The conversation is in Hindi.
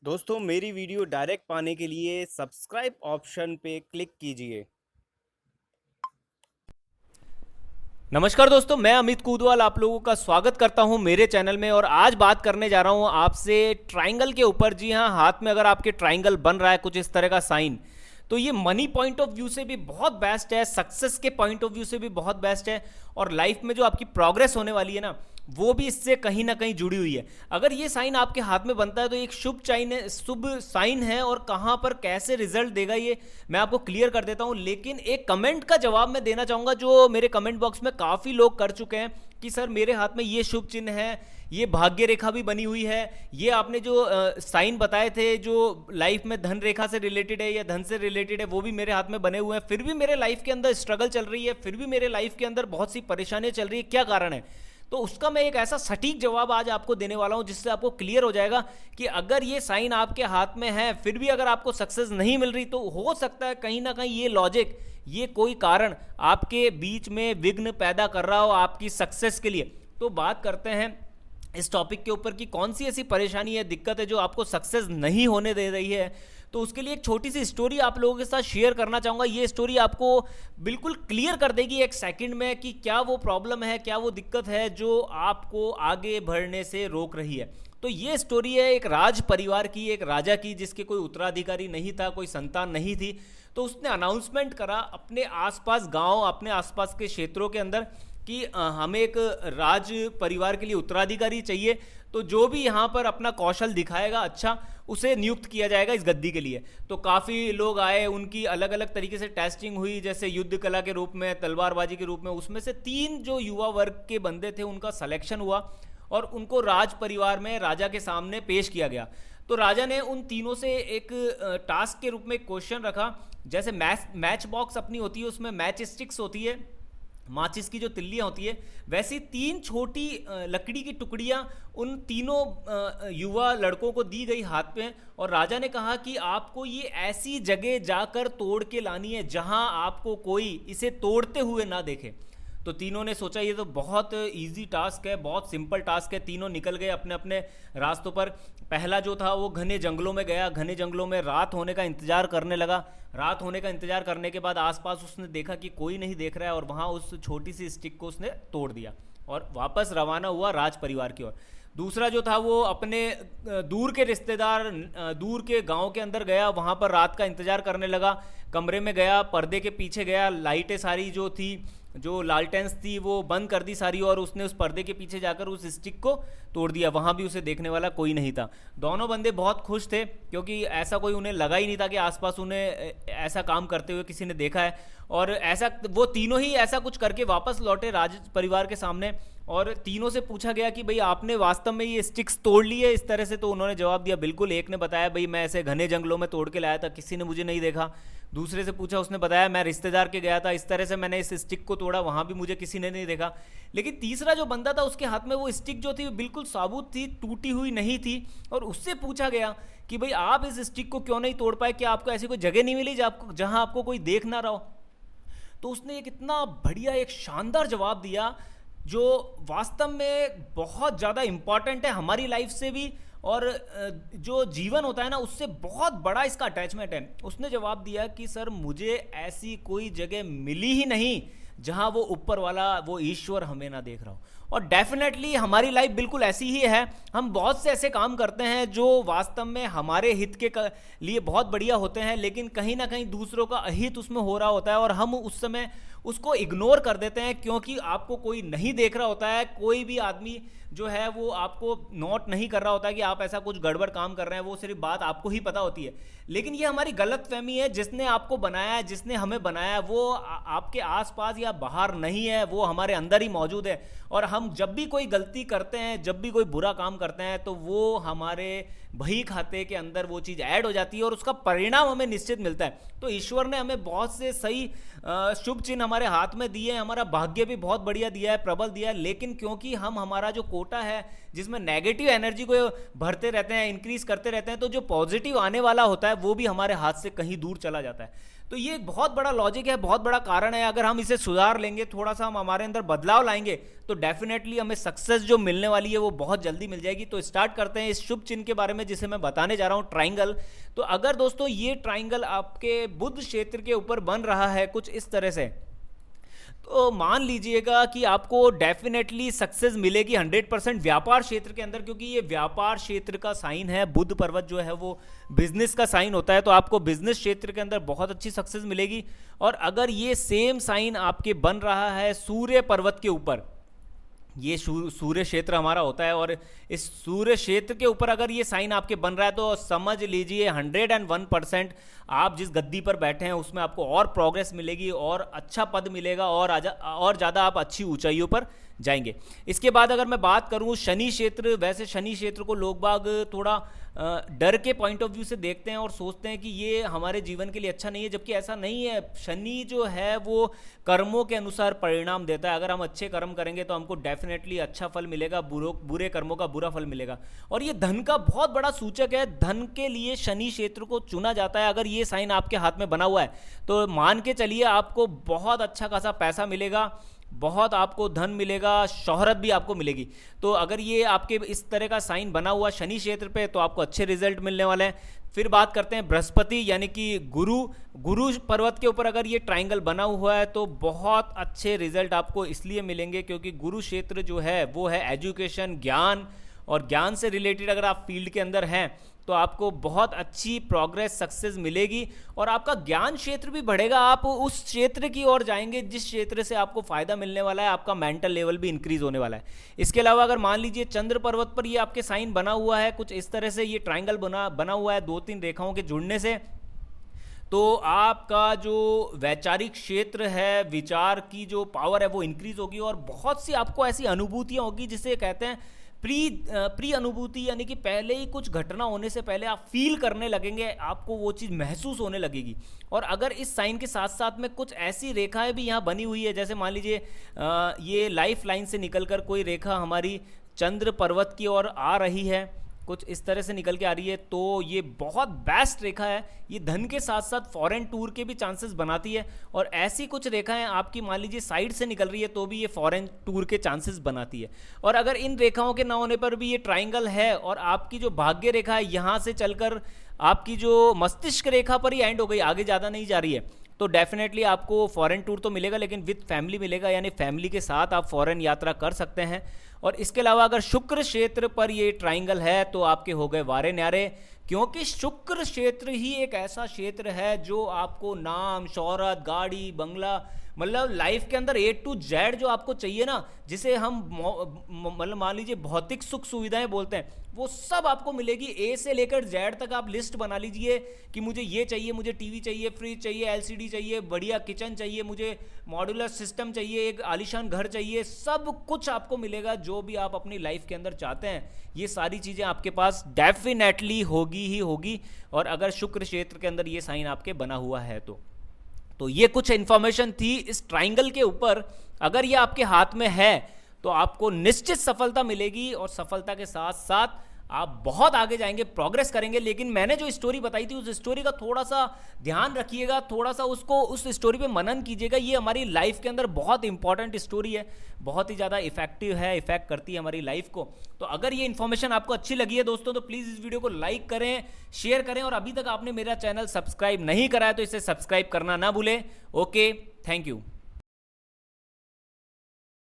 दोस्तों मेरी वीडियो डायरेक्ट पाने के लिए सब्सक्राइब ऑप्शन पे क्लिक कीजिए। नमस्कार दोस्तों, मैं अमित कूदवाल आप लोगों का स्वागत करता हूं मेरे चैनल में। और आज बात करने जा रहा हूं आपसे ट्रायंगल के ऊपर। जी हां, हाथ में अगर आपके ट्रायंगल बन रहा है कुछ इस तरह का साइन, तो ये मनी पॉइंट ऑफ व्यू से भी बहुत बेस्ट है, सक्सेस के पॉइंट ऑफ व्यू से भी बहुत बेस्ट है, और लाइफ में जो आपकी प्रोग्रेस होने वाली है ना, वो भी इससे कहीं ना कहीं जुड़ी हुई है। अगर ये साइन आपके हाथ में बनता है तो एक शुभ साइन है, और कहां पर कैसे रिजल्ट देगा ये मैं आपको क्लियर कर देता हूं। लेकिन एक कमेंट का जवाब मैं देना चाहूंगा जो मेरे कमेंट बॉक्स में काफी लोग कर चुके हैं कि सर मेरे हाथ में ये शुभ चिन्ह है, ये भाग्य रेखा भी बनी हुई है, ये आपने जो साइन बताए थे जो लाइफ में धन रेखा से रिलेटेड है या धन से रिलेटेड है, वो भी मेरे हाथ में बने हुए हैं, फिर भी मेरे लाइफ के अंदर स्ट्रगल चल रही है, फिर भी मेरे लाइफ के अंदर बहुत सी परेशानियां चल रही है, क्या कारण है? तो उसका मैं एक ऐसा सटीक जवाब आज आपको देने वाला हूं जिससे आपको क्लियर हो जाएगा कि अगर ये साइन आपके हाथ में है फिर भी अगर आपको सक्सेस नहीं मिल रही, तो हो सकता है कहीं ना कहीं ये लॉजिक, ये कोई कारण आपके बीच में विघ्न पैदा कर रहा हो आपकी सक्सेस के लिए। तो बात करते हैं इस टॉपिक के ऊपर कि कौन सी ऐसी परेशानी है, दिक्कत है जो आपको सक्सेस नहीं होने दे रही है। तो उसके लिए एक छोटी सी स्टोरी आप लोगों के साथ शेयर करना चाहूँगा। ये स्टोरी आपको बिल्कुल क्लियर कर देगी एक सेकंड में कि क्या वो प्रॉब्लम है, क्या वो दिक्कत है जो आपको आगे बढ़ने से रोक रही है। तो ये स्टोरी है एक राज परिवार की, एक राजा की, जिसके कोई उत्तराधिकारी नहीं था, कोई संतान नहीं थी। तो उसने अनाउंसमेंट करा अपने आसपास गांव, अपने आसपास के क्षेत्रों के अंदर कि हमें एक राज परिवार के लिए उत्तराधिकारी चाहिए, तो जो भी यहाँ पर अपना कौशल दिखाएगा अच्छा, उसे नियुक्त किया जाएगा इस गद्दी के लिए। तो काफ़ी लोग आए, उनकी अलग अलग तरीके से टेस्टिंग हुई, जैसे युद्ध कला के रूप में, तलवारबाजी के रूप में। उसमें से 3 जो युवा वर्ग के बंदे थे उनका सिलेक्शन हुआ और उनको राज परिवार में राजा के सामने पेश किया गया। तो राजा ने उन तीनों से एक टास्क के रूप में क्वेश्चन रखा। जैसे मैच बॉक्स अपनी होती है, उसमें मैच स्टिक्स होती है, माचिस की जो तिल्लियां होती है, वैसी 3 छोटी लकड़ी की टुकड़ियां उन तीनों युवा लड़कों को दी गई हाथ में। और राजा ने कहा कि आपको ये ऐसी जगह जाकर तोड़ के लानी है जहां आपको कोई इसे तोड़ते हुए ना देखे। तो तीनों ने सोचा ये तो बहुत इजी टास्क है, बहुत सिंपल टास्क है। तीनों निकल गए अपने अपने रास्तों पर। पहला जो था वो घने जंगलों में गया, घने जंगलों में रात होने का इंतजार करने लगा। रात होने का इंतजार करने के बाद आसपास उसने देखा कि कोई नहीं देख रहा है, और वहाँ उस छोटी सी स्टिक को उसने तोड़ दिया और वापस रवाना हुआ राज परिवार की ओर। दूसरा जो था वो अपने दूर के रिश्तेदार, दूर के गांव के अंदर गया, वहाँ पर रात का इंतजार करने लगा। कमरे में गया, पर्दे के पीछे गया, लाइटें सारी जो थी, जो लालटेंस थी वो बंद कर दी सारी, और उसने उस पर्दे के पीछे जाकर उस स्टिक को तोड़ दिया। वहाँ भी उसे देखने वाला कोई नहीं था। दोनों बंदे बहुत खुश थे क्योंकि ऐसा कोई उन्हें लगा ही नहीं था कि आसपास उन्हें ऐसा काम करते हुए किसी ने देखा है। और ऐसा वो तीनों ही ऐसा कुछ करके वापस लौटे राज परिवार के सामने, और तीनों से पूछा गया कि भाई आपने वास्तव में ये स्टिक्स तोड़ ली है इस तरह से? तो उन्होंने जवाब दिया बिल्कुल। एक ने बताया भाई मैं ऐसे घने जंगलों में तोड़ के लाया था, किसी ने मुझे नहीं देखा। दूसरे से पूछा, उसने बताया मैं रिश्तेदार के गया था, इस तरह से मैंने इस स्टिक को तोड़ा, वहां भी मुझे किसी ने नहीं देखा। लेकिन तीसरा जो बंदा था उसके हाथ में वो स्टिक जो थी बिल्कुल साबुत थी, टूटी हुई नहीं थी। और उससे पूछा गया कि भाई आप इस स्टिक को क्यों नहीं तोड़ पाए, क्या आपको ऐसी कोई जगह नहीं मिली जहां आपको कोई देख ना रहा हो? तो उसने एक इतना बढ़िया, एक शानदार जवाब दिया जो वास्तव में बहुत ज़्यादा इंपॉर्टेंट है हमारी लाइफ से भी, और जो जीवन होता है ना उससे बहुत बड़ा इसका अटैचमेंट है। उसने जवाब दिया कि सर मुझे ऐसी कोई जगह मिली ही नहीं जहां वो ऊपर वाला, वो ईश्वर हमें ना देख रहा हो। और डेफिनेटली हमारी लाइफ बिल्कुल ऐसी ही है। हम बहुत से ऐसे काम करते हैं जो वास्तव में हमारे हित के लिए बहुत बढ़िया होते हैं, लेकिन कहीं ना कहीं दूसरों का अहित उसमें हो रहा होता है, और हम उस समय उसको इग्नोर कर देते हैं क्योंकि आपको कोई नहीं देख रहा होता है। कोई भी आदमी जो है वो आपको नोट नहीं कर रहा होता है कि आप ऐसा कुछ गड़बड़ काम कर रहे हैं, वो सिर्फ बात आपको ही पता होती है। लेकिन ये हमारी गलत फहमी है। जिसने आपको बनाया है, जिसने हमें बनाया है, वो आपके आसपास या बाहर नहीं है, वो हमारे अंदर ही मौजूद है। और हम जब भी कोई गलती करते हैं, जब भी कोई बुरा काम करते हैं, तो वो हमारे बही खाते के अंदर वो चीज़ ऐड हो जाती है और उसका परिणाम हमें निश्चित मिलता है। तो ईश्वर ने हमें बहुत से सही शुभ चिन्ह हमारे हाथ में दिए हैं, हमारा भाग्य भी बहुत बढ़िया दिया है, प्रबल दिया है। लेकिन क्योंकि हम, हमारा जो कोटा है जिसमें नेगेटिव एनर्जी को भरते रहते हैं, इंक्रीज करते रहते हैं, तो जो पॉजिटिव आने वाला होता है वो भी हमारे हाथ से कहीं दूर चला जाता है। तो ये एक बहुत बड़ा लॉजिक है, बहुत बड़ा कारण है। अगर हम इसे सुधार लेंगे, थोड़ा सा हम हमारे अंदर बदलाव लाएंगे, तो डेफिनेटली हमें सक्सेस जो मिलने वाली है वो बहुत जल्दी मिल जाएगी। तो स्टार्ट करते हैं इस शुभ चिन्ह के बारे में जिसे मैं बताने जा रहा हूँ, ट्राइंगल। तो अगर दोस्तों ये ट्राइंगल आपके बुध क्षेत्र के ऊपर बन रहा है कुछ इस तरह से, तो मान लीजिएगा कि आपको डेफिनेटली सक्सेस मिलेगी 100% व्यापार क्षेत्र के अंदर, क्योंकि ये व्यापार क्षेत्र का साइन है। बुध पर्वत जो है वो बिजनेस का साइन होता है, तो आपको बिजनेस क्षेत्र के अंदर बहुत अच्छी सक्सेस मिलेगी। और अगर ये सेम साइन आपके बन रहा है सूर्य पर्वत के ऊपर, ये सूर्य क्षेत्र हमारा होता है, और इस सूर्य क्षेत्र के ऊपर अगर ये साइन आपके बन रहा है तो समझ लीजिए 101% आप जिस गद्दी पर बैठे हैं उसमें आपको और प्रोग्रेस मिलेगी और अच्छा पद मिलेगा और ज़्यादा आप अच्छी ऊंचाइयों पर जाएंगे। इसके बाद अगर मैं बात करूं शनि क्षेत्र, वैसे शनि क्षेत्र को लोग बाग थोड़ा डर के पॉइंट ऑफ व्यू से देखते हैं और सोचते हैं कि ये हमारे जीवन के लिए अच्छा नहीं है, जबकि ऐसा नहीं है। शनि जो है वो कर्मों के अनुसार परिणाम देता है। अगर हम अच्छे कर्म करेंगे तो हमको डेफिनेटली अच्छा फल मिलेगा, बुरे कर्मों का बुरा फल मिलेगा। और ये धन का बहुत बड़ा सूचक है, धन के लिए शनि क्षेत्र को चुना जाता है। अगर ये साइन आपके हाथ में बना हुआ है तो मान के चलिए आपको बहुत अच्छा खासा पैसा मिलेगा, बहुत आपको धन मिलेगा, शोहरत भी आपको मिलेगी। तो अगर ये आपके इस तरह का साइन बना हुआ शनि क्षेत्र पे तो आपको अच्छे रिजल्ट मिलने वाले हैं। फिर बात करते हैं बृहस्पति यानी कि गुरु पर्वत के ऊपर अगर ये ट्राइंगल बना हुआ है तो बहुत अच्छे रिजल्ट आपको इसलिए मिलेंगे क्योंकि गुरु क्षेत्र जो है वो है एजुकेशन, ज्ञान, और ज्ञान से रिलेटेड अगर आप फील्ड के अंदर हैं तो आपको बहुत अच्छी प्रोग्रेस, सक्सेस मिलेगी और आपका ज्ञान क्षेत्र भी बढ़ेगा। आप उस क्षेत्र की ओर जाएंगे जिस क्षेत्र से आपको फायदा मिलने वाला है, आपका मेंटल लेवल भी इंक्रीज होने वाला है। इसके अलावा अगर मान लीजिए चंद्र पर्वत पर ये आपके साइन बना हुआ है कुछ इस तरह से, ये ट्राइंगल बना हुआ है 2-3 रेखाओं के जुड़ने से, तो आपका जो वैचारिक क्षेत्र है, विचार की जो पावर है वो इंक्रीज होगी और बहुत सी आपको ऐसी अनुभूतियां होगी जिसे कहते हैं प्री अनुभूति, यानी कि पहले ही कुछ घटना होने से पहले आप फील करने लगेंगे, आपको वो चीज़ महसूस होने लगेगी। और अगर इस साइन के साथ साथ में कुछ ऐसी रेखाएं भी यहाँ बनी हुई है, जैसे मान लीजिए ये लाइफ लाइन से निकलकर कोई रेखा हमारी चंद्र पर्वत की ओर आ रही है, कुछ इस तरह से निकल के आ रही है, तो ये बहुत बेस्ट रेखा है। ये धन के साथ साथ फॉरेन टूर के भी चांसेस बनाती है। और ऐसी कुछ रेखाएं आपकी मान लीजिए साइड से निकल रही है तो भी ये फॉरेन टूर के चांसेस बनाती है। और अगर इन रेखाओं के ना होने पर भी ये ट्राइंगल है और आपकी जो भाग्य रेखा है यहाँ से चलकर आपकी जो मस्तिष्क रेखा पर ही एंड हो गई, आगे ज़्यादा नहीं जा रही है, तो डेफिनेटली आपको फॉरेन टूर तो मिलेगा लेकिन विद फैमिली मिलेगा, यानी फैमिली के साथ आप फॉरेन यात्रा कर सकते हैं। और इसके अलावा अगर शुक्र क्षेत्र पर ये ट्राइंगल है तो आपके हो गए वारे न्यारे, क्योंकि शुक्र क्षेत्र ही एक ऐसा क्षेत्र है जो आपको नाम, शोहरत, गाड़ी, बंगला, मतलब लाइफ के अंदर A to Z जो आपको चाहिए ना, जिसे हम मतलब मान लीजिए भौतिक सुख सुविधाएं बोलते हैं, वो सब आपको मिलेगी। A से लेकर Z तक आप लिस्ट बना लीजिए कि मुझे ये चाहिए, मुझे टीवी चाहिए, फ्रिज चाहिए, LCD चाहिए, बढ़िया किचन चाहिए, मुझे मॉड्यूलर सिस्टम चाहिए, एक आलीशान घर चाहिए, सब कुछ आपको मिलेगा जो भी आप अपनी लाइफ के अंदर चाहते हैं। ये सारी चीज़ें आपके पास डेफिनेटली होगी ही होगी। और अगर शुक्र क्षेत्र के अंदर ये साइन आपके बना हुआ है तो ये कुछ इंफॉर्मेशन थी इस ट्राइंगल के ऊपर। अगर ये आपके हाथ में है तो आपको निश्चित सफलता मिलेगी और सफलता के साथ साथ आप बहुत आगे जाएंगे, प्रोग्रेस करेंगे। लेकिन मैंने जो स्टोरी बताई थी उस स्टोरी का थोड़ा सा ध्यान रखिएगा, थोड़ा सा उस स्टोरी पे मनन कीजिएगा। ये हमारी लाइफ के अंदर बहुत इंपॉर्टेंट स्टोरी है, बहुत ही ज़्यादा इफेक्टिव है, इफेक्ट करती है हमारी लाइफ को। तो अगर ये इन्फॉर्मेशन आपको अच्छी लगी है दोस्तों तो प्लीज़ इस वीडियो को लाइक करें, शेयर करें, और अभी तक आपने मेरा चैनल सब्सक्राइब नहीं करा है तो इसे सब्सक्राइब करना ना भूलें। Okay, thank you.